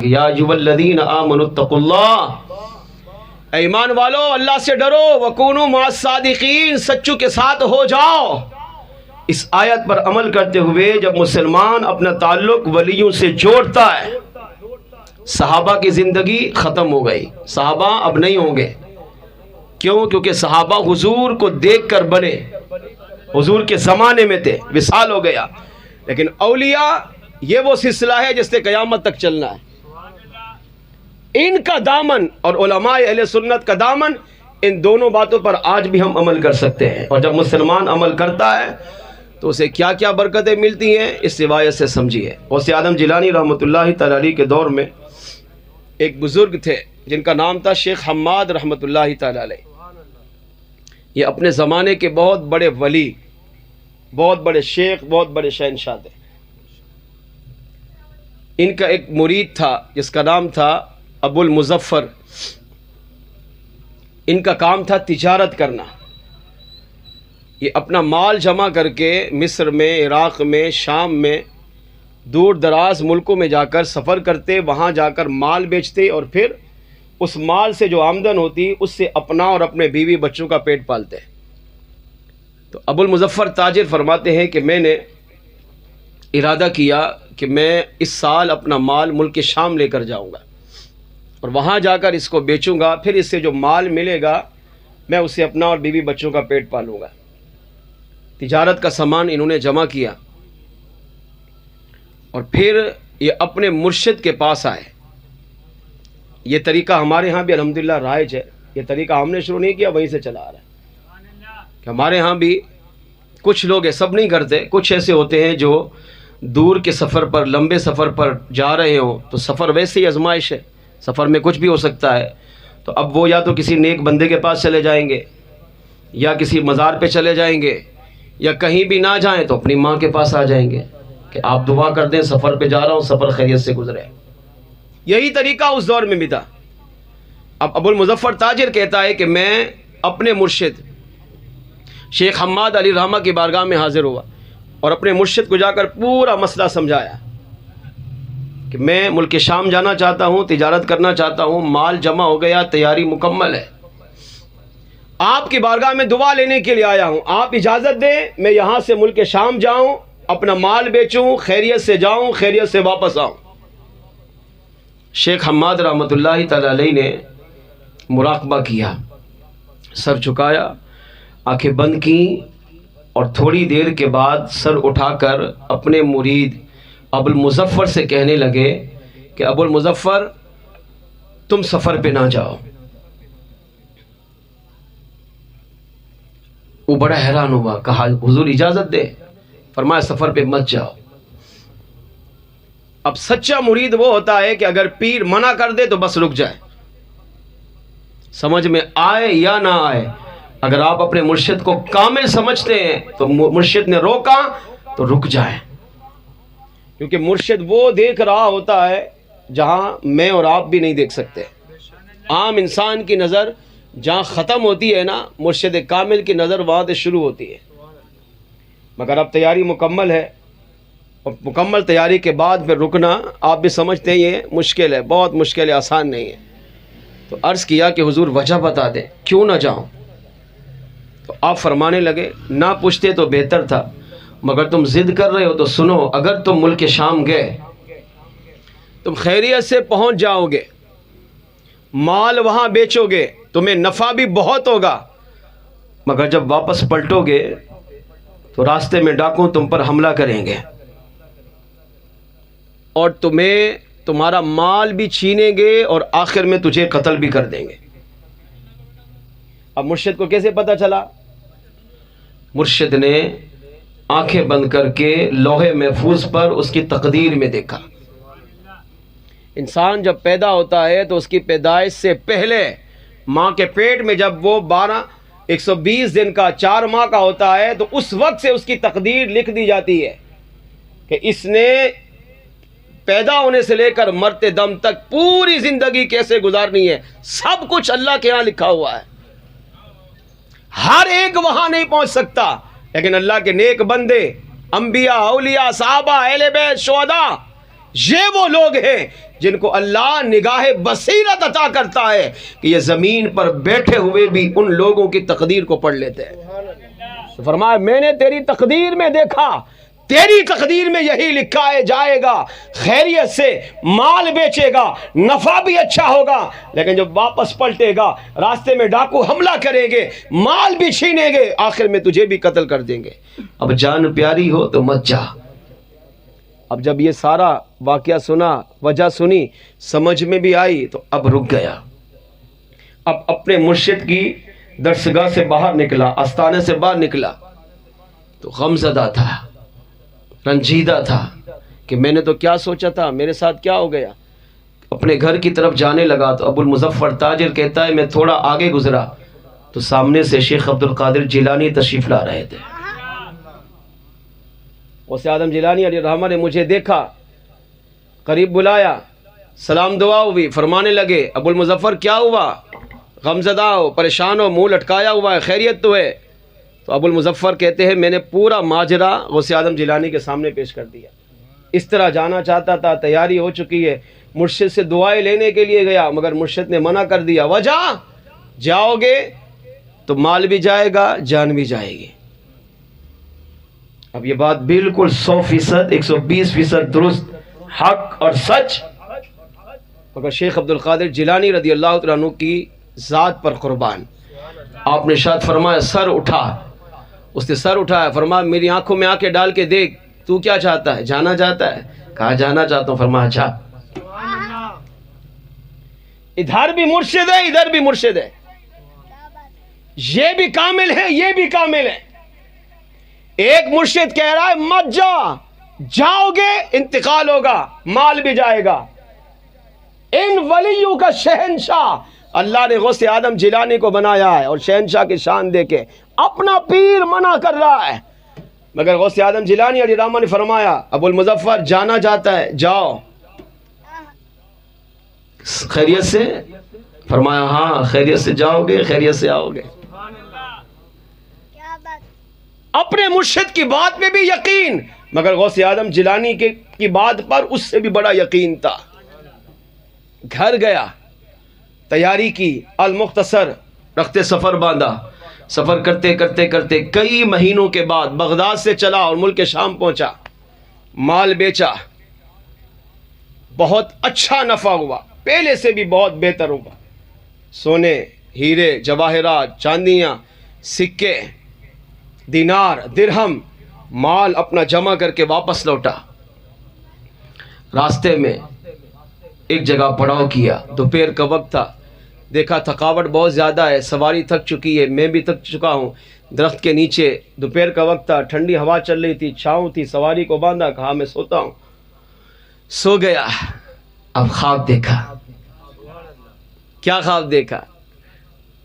یا ایھا الذین آمنوا اتقوا اللہ، ایمان والو اللہ سے ڈرو، وکونوا مع الصادقین، سچوں کے ساتھ ہو جاؤ۔ اس آیت پر عمل کرتے ہوئے جب مسلمان اپنا تعلق ولیوں سے جوڑتا ہے، صحابہ کی زندگی ختم ہو گئی، صحابہ اب نہیں ہوں گے۔ کیوں؟ کیونکہ صحابہ حضور کو دیکھ کر بنے، حضور کے زمانے میں تھے، وصال ہو گیا۔ لیکن اولیاء یہ وہ سلسلہ ہے جس سے قیامت تک چلنا ہے۔ ان کا دامن اور علماء اہل سنت کا دامن، ان دونوں باتوں پر آج بھی ہم عمل کر سکتے ہیں۔ اور جب مسلمان عمل کرتا ہے تو اسے کیا کیا برکتیں ملتی ہیں، اس روایت سے سمجھیے۔ غوث اعظم جیلانی رحمۃ اللہ تعالی علیہ کے دور میں ایک بزرگ تھے جن کا نام تھا شیخ حماد رحمۃ اللہ تعالی علیہ۔ یہ اپنے زمانے کے بہت بڑے ولی، بہت بڑے شیخ، بہت بڑے شہنشاہ تھے۔ ان کا ایک مرید تھا جس کا نام تھا ابو المظفر۔ ان کا کام تھا تجارت کرنا۔ یہ اپنا مال جمع کر کے مصر میں، عراق میں، شام میں، دور دراز ملکوں میں جا کر سفر کرتے، وہاں جا کر مال بیچتے اور پھر اس مال سے جو آمدن ہوتی اس سے اپنا اور اپنے بیوی بچوں کا پیٹ پالتے۔ تو ابو المظفر تاجر فرماتے ہیں کہ میں نے ارادہ کیا کہ میں اس سال اپنا مال ملک شام لے کر جاؤں گا اور وہاں جا کر اس کو بیچوں گا، پھر اس سے جو مال ملے گا میں اسے اپنا اور بیوی بچوں کا پیٹ پالوں گا۔ تجارت کا سامان انہوں نے جمع کیا اور پھر یہ اپنے مرشد کے پاس آئے۔ یہ طریقہ ہمارے ہاں بھی الحمدللہ رائج ہے، یہ طریقہ ہم نے شروع نہیں کیا، وہیں سے چلا آ رہا ہے کہ ہمارے ہاں بھی کچھ لوگ یہ سب نہیں کرتے، کچھ ایسے ہوتے ہیں جو دور کے سفر پر، لمبے سفر پر جا رہے ہوں تو سفر ویسے ہی آزمائش ہے، سفر میں کچھ بھی ہو سکتا ہے، تو اب وہ یا تو کسی نیک بندے کے پاس چلے جائیں گے یا کسی مزار پہ چلے جائیں گے، یا کہیں بھی نہ جائیں تو اپنی ماں کے پاس آ جائیں گے کہ آپ دعا کر دیں، سفر پہ جا رہا ہوں، سفر خیریت سے گزرے۔ یہی طریقہ اس دور میں بھی تھا۔ اب ابو المظفر تاجر کہتا ہے کہ میں اپنے مرشد شیخ حماد علی رحمہ کی بارگاہ میں حاضر ہوا اور اپنے مرشد کو جا کر پورا مسئلہ سمجھایا کہ میں ملک شام جانا چاہتا ہوں، تجارت کرنا چاہتا ہوں، مال جمع ہو گیا، تیاری مکمل ہے، آپ کی بارگاہ میں دعا لینے کے لیے آیا ہوں، آپ اجازت دیں میں یہاں سے ملک شام جاؤں، اپنا مال بیچوں، خیریت سے جاؤں، خیریت سے واپس آؤں۔ شیخ حماد رحمۃ اللہ تعالی علیہ نے مراقبہ کیا، سر جھکایا، آنکھیں بند کی اور تھوڑی دیر کے بعد سر اٹھا کر اپنے مرید ابو المظفر سے کہنے لگے کہ ابو المظفر تم سفر پہ نہ جاؤ۔ وہ بڑا حیران ہوا، کہا حضور اجازت دے، فرمایا سفر پہ مت جاؤ۔ اب سچا مرید وہ ہوتا ہے کہ اگر پیر منع کر دے تو بس رک جائے، سمجھ میں آئے یا نہ آئے، اگر آپ اپنے مرشد کو کامل سمجھتے ہیں تو مرشد نے روکا تو رک جائیں، کیونکہ مرشد وہ دیکھ رہا ہوتا ہے جہاں میں اور آپ بھی نہیں دیکھ سکتے۔ عام انسان کی نظر جہاں ختم ہوتی ہے نا، مرشد کامل کی نظر وہاں سے شروع ہوتی ہے۔ مگر اب تیاری مکمل ہے اور مکمل تیاری کے بعد پھر رکنا آپ بھی سمجھتے ہیں یہ مشکل ہے، بہت مشکل ہے، آسان نہیں ہے۔ تو عرض کیا کہ حضور وجہ بتا دیں کیوں نہ جاؤں؟ تو آپ فرمانے لگے نہ پوچھتے تو بہتر تھا، مگر تم ضد کر رہے ہو تو سنو، اگر تم ملک شام گئے تم خیریت سے پہنچ جاؤ گے، مال وہاں بیچو گے، تمہیں نفع بھی بہت ہوگا، مگر جب واپس پلٹو گے تو راستے میں ڈاکو تم پر حملہ کریں گے اور تمہیں تمہارا مال بھی چھینیں گے اور آخر میں تجھے قتل بھی کر دیں گے۔ اب مرشد کو کیسے پتا چلا؟ مرشد نے آنکھیں بند کر کے لوح محفوظ پر اس کی تقدیر میں دیکھا۔ انسان جب پیدا ہوتا ہے تو اس کی پیدائش سے پہلے ماں کے پیٹ میں جب وہ 120 دن کا 4 ماہ کا ہوتا ہے تو اس وقت سے اس کی تقدیر لکھ دی جاتی ہے کہ اس نے پیدا ہونے سے لے کر مرتے دم تک پوری زندگی کیسے گزارنی ہے، سب کچھ اللہ کے ہاں لکھا ہوا ہے۔ ہر ایک وہاں نہیں پہنچ سکتا، لیکن اللہ کے نیک بندے، انبیاء، اولیاء، صحابہ، اہل بیت، شہداء، یہ وہ لوگ ہیں جن کو اللہ نگاہ بصیرت عطا کرتا ہے کہ یہ زمین پر بیٹھے ہوئے بھی ان لوگوں کی تقدیر کو پڑھ لیتے ہیں. تو فرمایا میں نے تیری تقدیر میں دیکھا، تیری تقدیر میں یہی لکھا ہے جائے گا خیریت سے، مال بیچے گا، نفع بھی اچھا ہوگا، لیکن جب واپس پلٹے گا راستے میں ڈاکو حملہ کریں گے، مال بھی چھینیں گے، آخر میں تجھے بھی قتل کر دیں گے. اب جان پیاری ہو تو مت جا. اب جب یہ سارا واقعہ سنا، وجہ سنی، سمجھ میں بھی آئی، تو اب رک گیا. اب اپنے مرشد کی درسگاہ سے باہر نکلا، آستانے سے باہر نکلا تو غمزدہ تھا، رنجیدہ تھا کہ میں نے تو کیا سوچا تھا، میرے ساتھ کیا ہو گیا. اپنے گھر کی طرف جانے لگا تو ابو المظفر تاجر کہتا ہے میں تھوڑا آگے گزرا تو سامنے سے شیخ عبد القادر جیلانی تشریف لا رہے تھے. غوث اعظم جیلانی علیہ الرحمہ نے مجھے دیکھا، قریب بلایا، سلام دعا ہوئی، فرمانے لگے ابو المظفر کیا ہوا، غمزدہ ہو، پریشان ہو، منہ لٹکایا ہوا ہے، خیریت تو ہے؟ تو ابو المظفر کہتے ہیں میں نے پورا ماجرا غوث اعظم جیلانی کے سامنے پیش کر دیا. اس طرح جانا چاہتا تھا، تیاری ہو چکی ہے، مرشد سے دعائیں لینے کے لیے گیا مگر مرشد نے منع کر دیا. وجہ جاؤ گے تو مال بھی جائے گا، جان بھی جائے گی. اب یہ بات بالکل 100%، 120% درست، حق اور سچ. مگر شیخ عبد القادر جیلانی رضی اللہ تعالیٰ عنہ کی ذات پر قربان، آپ نے ارشاد فرمایا سر اٹھا. اس نے سر اٹھایا، فرمایا میری آنکھوں میں آنکھیں ڈال کے دیکھ، تو کیا چاہتا ہے، جانا چاہتا ہے؟ کہا جانا چاہتا ہوں. فرمایا اچھا. ادھر بھی مرشد ہے، ادھر بھی مرشد ہے، یہ بھی کامل ہے، یہ بھی کامل ہے. ایک مرشد کہہ رہا ہے مت جا، جاؤ گے انتقال ہوگا، مال بھی جائے گا. ان ولیوں کا شہنشاہ اللہ نے غوث اعظم جیلانی کو بنایا ہے، اور شہنشاہ کی شان دے کے اپنا پیر منع کر رہا ہے. مگر غوث اعظم جیلانی علیہ الرحمہ نے فرمایا ابو المظفر جانا چاہتا ہے، جاؤ. خیریت سے؟ فرمایا ہاں خیریت سے جاؤ گے، خیریت سے آؤ گے. اپنے مرشد کی بات میں بھی یقین، مگر غوث اعظم جیلانی کی بات پر اس سے بھی بڑا یقین تھا. گھر گیا، تیاری کی، المختصر رخت سفر باندھا. سفر کرتے کرتے کرتے کئی مہینوں کے بعد بغداد سے چلا اور ملک شام پہنچا. مال بیچا، بہت اچھا نفع ہوا، پہلے سے بھی بہت بہتر ہوا. سونے، ہیرے، جواہرات، چاندیاں، سکے، دینار، درہم، مال اپنا جمع کر کے واپس لوٹا. راستے میں ایک جگہ پڑاؤ کیا، دوپہر کا وقت تھا. دیکھا تھکاوٹ بہت زیادہ ہے، سواری تھک چکی ہے، میں بھی تھک چکا ہوں. درخت کے نیچے دوپہر کا وقت تھا، ٹھنڈی ہوا چل رہی تھی، چھاؤں تھی، سواری کو باندھا، کہا میں سوتا ہوں. سو گیا. اب خواب دیکھا. کیا خواب دیکھا؟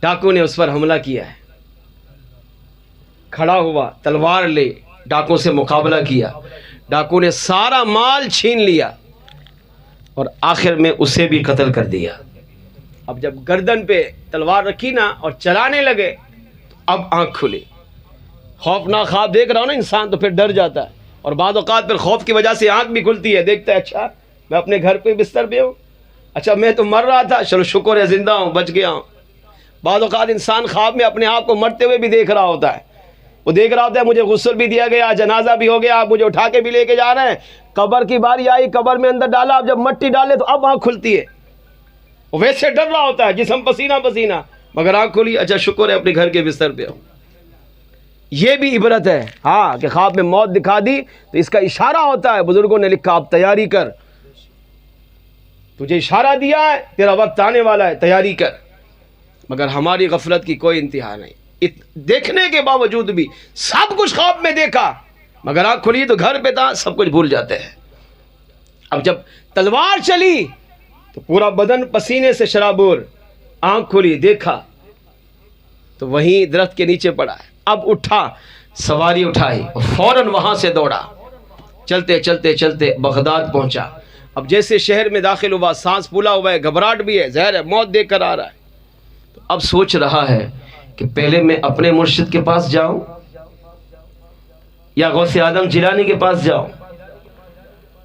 ڈاکو نے اس پر حملہ کیا ہے. کھڑا ہوا، تلوار لے، ڈاکو سے مقابلہ کیا. ڈاکو نے سارا مال چھین لیا اور آخر میں اسے بھی قتل کر دیا. اب جب گردن پہ تلوار رکھی نا اور چلانے لگے تو اب آنکھ کھلی. خوفناک خواب دیکھ رہا ہوں نا انسان تو پھر ڈر جاتا ہے، اور بعض اوقات پھر خوف کی وجہ سے آنکھ بھی کھلتی ہے، دیکھتا ہے اچھا میں اپنے گھر پہ بستر پہ ہوں، اچھا میں تو مر رہا تھا، چلو شکر ہے زندہ ہوں، بچ گیا ہوں. بعض اوقات انسان خواب میں اپنے آپ کو مرتے ہوئے بھی دیکھ رہا ہوتا ہے. وہ دیکھ رہا ہوتا ہے مجھے غسل بھی دیا گیا، جنازہ بھی ہو گیا، آپ مجھے اٹھا کے بھی لے کے جا رہے ہیں، قبر کی باری آئی، قبر میں اندر ڈالا، اب جب مٹی ڈالے تو اب آنکھ کھلتی ہے. وہ ویسے ڈر رہا ہوتا ہے، جسم پسینہ پسینہ، مگر آنکھ کھلی، اچھا شکر ہے اپنے گھر کے بستر پہ ہوں. یہ بھی عبرت ہے ہاں کہ خواب میں موت دکھا دی تو اس کا اشارہ ہوتا ہے. بزرگوں نے لکھا اب تیاری کر، تجھے اشارہ دیا ہے، تیرا وقت آنے والا ہے، تیاری کر. مگر ہماری غفلت کی کوئی انتہا نہیں. دیکھنے کے باوجود بھی سب کچھ خواب میں دیکھا، مگر آنکھ کھلی تو گھر پہ تھا، سب کچھ بھول جاتے ہیں. اب جب تلوار چلی تو پورا بدن پسینے سے شرابور. آنکھ کھلی، دیکھا تو وہیں درخت کے نیچے پڑا ہے. اب اٹھا، سواری اٹھائی اور فوراً وہاں سے دوڑا. چلتے چلتے چلتے بغداد پہنچا. اب جیسے شہر میں داخل ہوا، سانس پھولا ہوا ہے، گھبراہٹ بھی ہے، ظاہر ہے موت دیکھ کر آ رہا ہے. تو اب سوچ رہا ہے کہ پہلے میں اپنے مرشد کے پاس جاؤں یا غوث اعظم جیلانی کے پاس جاؤں.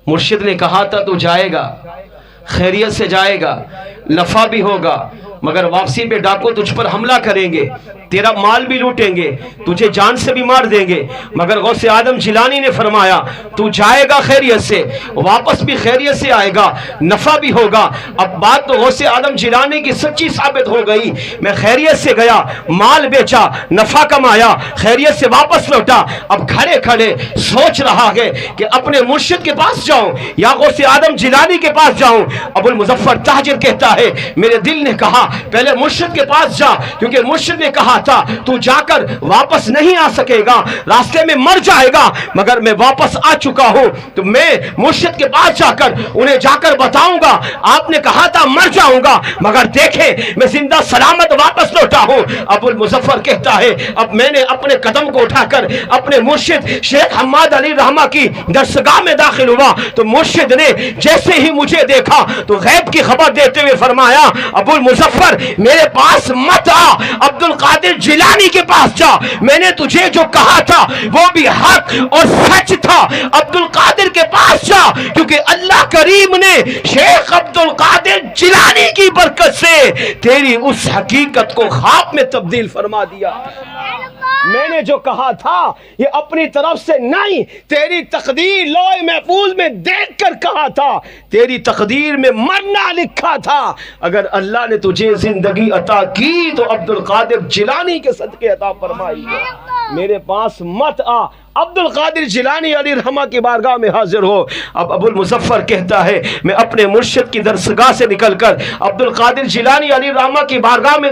مرشد نے کہا تھا تو جائے گا، خیریت سے جائے گا، نفع بھی ہوگا، مگر واپسی پہ ڈاکو تجھ پر حملہ کریں گے، تیرا مال بھی لوٹیں گے، تجھے جان سے بھی مار دیں گے۔ مگر غوث اعظم جیلانی نے فرمایا تو جائے گا خیریت سے، واپس بھی خیریت سے آئے گا، نفع بھی ہوگا۔ اب بات تو غوث اعظم جیلانی کی سچی ثابت ہو گئی، میں خیریت سے گیا، مال بیچا، نفع کمایا، خیریت سے واپس لوٹا۔ اب کھڑے کھڑے سوچ رہا ہے کہ اپنے مرشد کے پاس جاؤں یا غوث اعظم جیلانی کے پاس جاؤں۔ ابو المظفر تاجر کہتا ہے میرے دل نے کہا پہلے مرشد کے پاس جا، کیونکہ مرشد نے کہا تھا تو جا کر واپس نہیں آ سکے گا، راستے میں مر جائے گا، مگر میں واپس آ چکا ہوں تو میں مرشد کے پاس جا کر انہیں جا کر بتاؤں گا آپ نے کہا تھا مر جاؤں گا، مگر دیکھیں میں زندہ سلامت واپس لوٹا ہوں۔ ابو المظفر کہتا ہے اب میں نے اپنے قدم کو اٹھا کر اپنے مرشد شیخ حماد علی رحمہ کی درسگاہ میں داخل ہوا تو مرشد نے جیسے ہی مجھے دیکھا تو غیب کی خبر دیتے ہوئے فرمایا ابو المظفر میرے پاس مت آ، عبد القادر جیلانی کے پاس جا، میں نے تجھے جو کہا تھا وہ بھی حق اور سچ تھا، عبد القادر کے پاس جا، کیونکہ اللہ کریم نے شیخ عبد القادر جیلانی کی برکت سے تیری اس حقیقت کو خواب میں تبدیل فرما دیا۔ میں نے جو کہا تھا یہ اپنی طرف سے نہیں، تیری تقدیر لوح محفوظ میں دیکھ کر کہا تھا، تیری تقدیر میں مرنا لکھا تھا۔ اگر اللہ نے تجھے زندگی عطا کی تو عبد القادر جیلانی کے صدقے عطا فرمائی، میرے پاس مت آ، عبد القادر جیلانی علی رحمہ کی بارگاہ میں حاضر ہو۔ اب ابو المظفر کہتا ہے میں اپنے مرشد کی درسگاہ سے نکل کر عبد القادر جیلانی علی رحمہ کی بارگاہ میں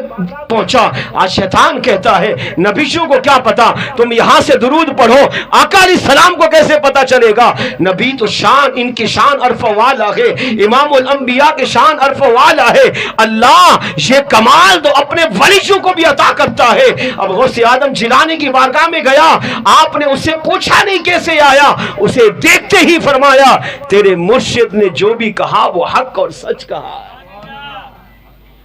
پہنچا۔ آج شیطان کہتا ہے نبیوں کو کیا پتا، تم یہاں سے درود پڑھو، آقا علیہ السلام کو کیسے پتا چلے گا؟ نبی تو شان، ان کی شان عرف والا ہے، امام الانبیاء کی شان عرف والا ہے۔ اللہ یہ کمال تو اپنے ولیوں کو بھی عطا کرتا ہے۔ اب غوث اعظم جیلانی کی بارگاہ میں گیا، آپ نے اسے پوچھا نہیں کیسے آیا، اسے دیکھتے ہی فرمایا تیرے مرشد نے جو بھی کہا وہ حق اور سچ کہا۔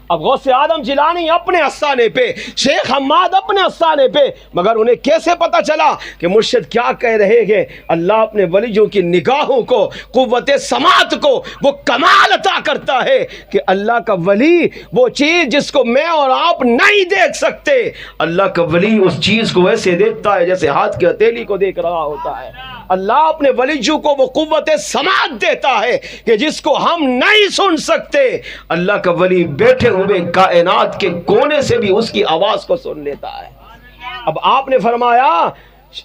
اب غوث اعظم جیلانی اپنے آستانے پہ، شیخ حماد اپنے آستانے پہ، مگر انہیں کیسے پتا چلا کہ مرشد کیا کہہ رہے ہیں؟ اللہ اپنے ولیوں کی نگاہوں کو، قوت سماعت کو وہ کمال عطا کرتا ہے کہ اللہ کا ولی وہ چیز جس کو میں اور آپ نہیں دیکھ سکتے، اللہ کا ولی اس چیز کو ایسے دیکھتا ہے جیسے ہاتھ کی ہتھیلی کو دیکھ رہا ہوتا ہے۔ اللہ اپنے ولیوں کو وہ قوت سماعت دیتا ہے کہ جس کو ہم نہیں سن سکتے، اللہ کا ولی بیٹھے ہوئے کائنات کے کونے سے بھی اس کی آواز کو سن لیتا ہے۔ اب آپ نے فرمایا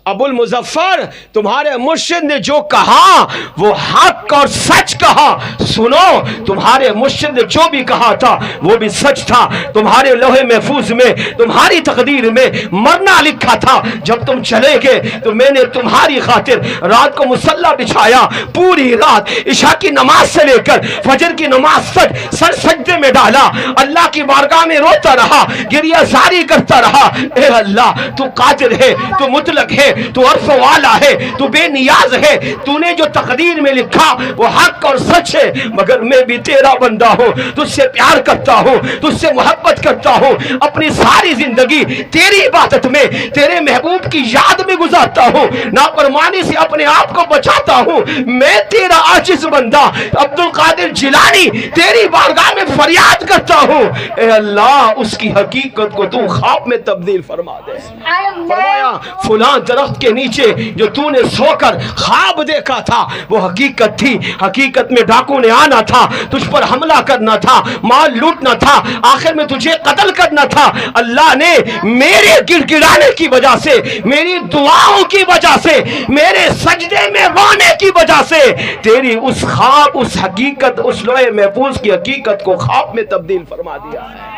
ابو المظفر تمہارے مرشد نے جو کہا وہ حق اور سچ کہا، سنو تمہارے مرشد نے جو بھی کہا تھا وہ بھی سچ تھا، تمہارے لوح محفوظ میں، تمہاری تقدیر میں مرنا لکھا تھا۔ جب تم چلے گئے تو میں نے تمہاری خاطر رات کو مصلی بچھایا، پوری رات عشاء کی نماز سے لے کر فجر کی نماز تک سر سجدے میں ڈالا، اللہ کی بارگاہ میں روتا رہا، گریہ زاری کرتا رہا۔ اے اللہ تو قادر ہے، تو مطلق ہے، تو عرف والا ہے، تو بے نیاز ہے، تو نے جو تقدیر میں لکھا وہ حق اور سچ ہے، مگر میں بھی تیرا بندہ ہوں، تجھ سے پیار کرتا ہوں، تجھ سے محبت کرتا ہوں، اپنی ساری زندگی تیری عبادت میں، تیرے محبوب کی یاد میں گزارتا ہوں، نافرمانی سے اپنے آپ کو بچاتا ہوں۔ میں تیرا عاجز بندہ عبد القادر جیلانی تیری بارگاہ میں فریاد کرتا ہوں، اے اللہ اس کی حقیقت کو تو خواب میں تبدیل فرما دے۔ فرمایا فلاں درخت کے نیچے جو تو نے سو کر خواب دیکھا تھا وہ حقیقت تھی، حقیقت میں ڈاکو نے آنا تھا، تجھ پر حملہ کرنا تھا، مال لوٹنا تھا، آخر میں تجھے قتل کرنا تھا۔ اللہ نے میرے گڑ گڑانے کی وجہ سے، میری دعاؤں کی وجہ سے، میرے سجدے میں رونے کی وجہ سے تیری اس خواب، اس حقیقت، اس لوح محفوظ کی حقیقت کو خواب میں تبدیل فرما دیا ہے۔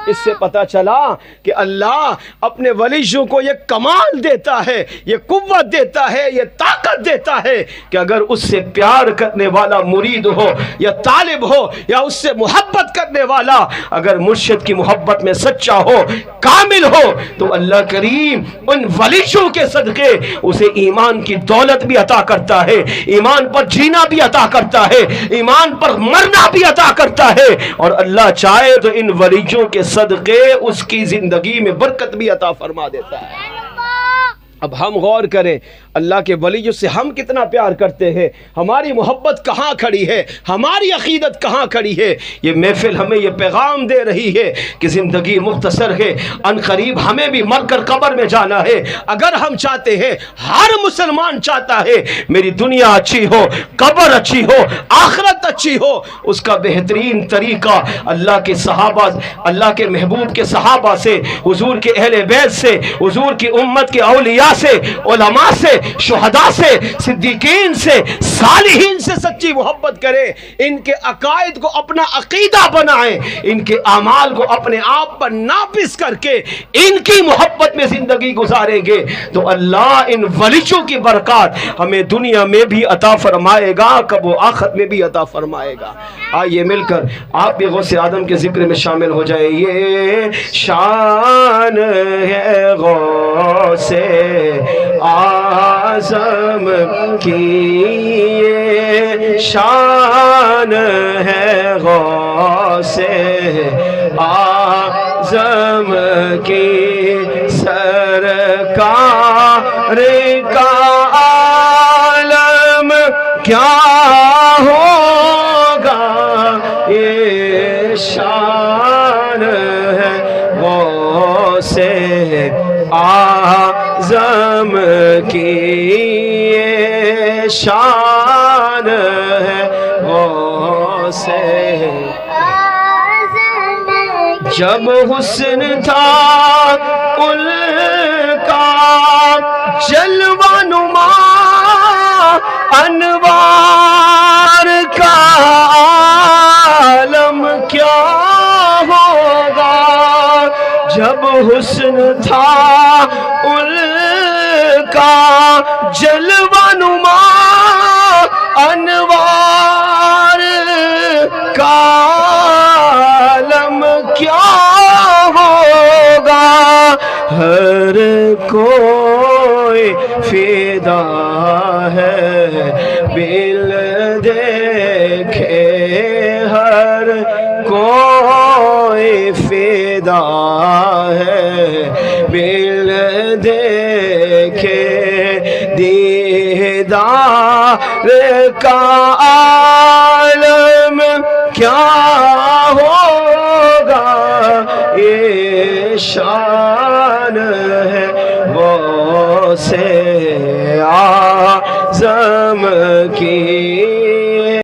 اس سے پتا چلا کہ اللہ اپنے ولیوں کو یہ کمال دیتا ہے، یہ قوت دیتا ہے، یہ طاقت دیتا ہے کہ اگر اس سے پیار کرنے والا مرید ہو یا طالب ہو یا اس سے محبت کرنے والا اگر مرشد کی محبت میں سچا ہو، کامل ہو، تو اللہ کریم ان ولیوں کے صدقے اسے ایمان کی دولت بھی عطا کرتا ہے، ایمان پر جینا بھی عطا کرتا ہے، ایمان پر مرنا بھی عطا کرتا ہے، اور اللہ چاہے تو ان ولیوں کے صدقے اس کی زندگی میں برکت بھی عطا فرما دیتا ہے۔ اب ہم غور کریں اللہ کے ولیوں سے ہم کتنا پیار کرتے ہیں، ہماری محبت کہاں کھڑی ہے، ہماری عقیدت کہاں کھڑی ہے۔ یہ محفل ہمیں یہ پیغام دے رہی ہے کہ زندگی مختصر ہے، ان قریب ہمیں بھی مر کر قبر میں جانا ہے۔ اگر ہم چاہتے ہیں، ہر مسلمان چاہتا ہے میری دنیا اچھی ہو، قبر اچھی ہو، آخرت اچھی ہو، اس کا بہترین طریقہ اللہ کے صحابہ، اللہ کے محبوب کے صحابہ سے، حضور کے اہل بیت سے، حضور کی امت کے اولیاء سے، علماء سے، شہداء سے، صدیقین سے، صالحین سے سچی محبت کریں، ان کے عقائد کو اپنا عقیدہ بنائیں، ان کے اعمال کو اپنے آپ پر ناپس کر کے ان کی محبت میں زندگی گزاریں گے تو اللہ ان ولیوں کی برکات ہمیں دنیا میں بھی عطا فرمائے گا، کب وہ آخرت میں بھی عطا فرمائے گا۔ آئیے مل کر آپ بھی غوث اعظم کے ذکر میں شامل ہو جائے۔ یہ شان ہے غوث اعظم کی، یہ شان ہے غوث اعظم کی، سرکار کا عالم کیا ہوگا، یہ شان ہے غوث اعظم کی، یہ شان ہے غوث جب حسن تھا ان کا جلوہ نما، انوار کا عالم کیا ہوگا، جب حسن تھا ان کا جلوہ نما، انوار کا عالم کیا ہوگا، ہر کوئی فدا ہے بل دیکھے، ہر کوئی فدا ہے بل دیکھے، دیدار کا عالم کیا ہوگا، یہ شان ہے غوث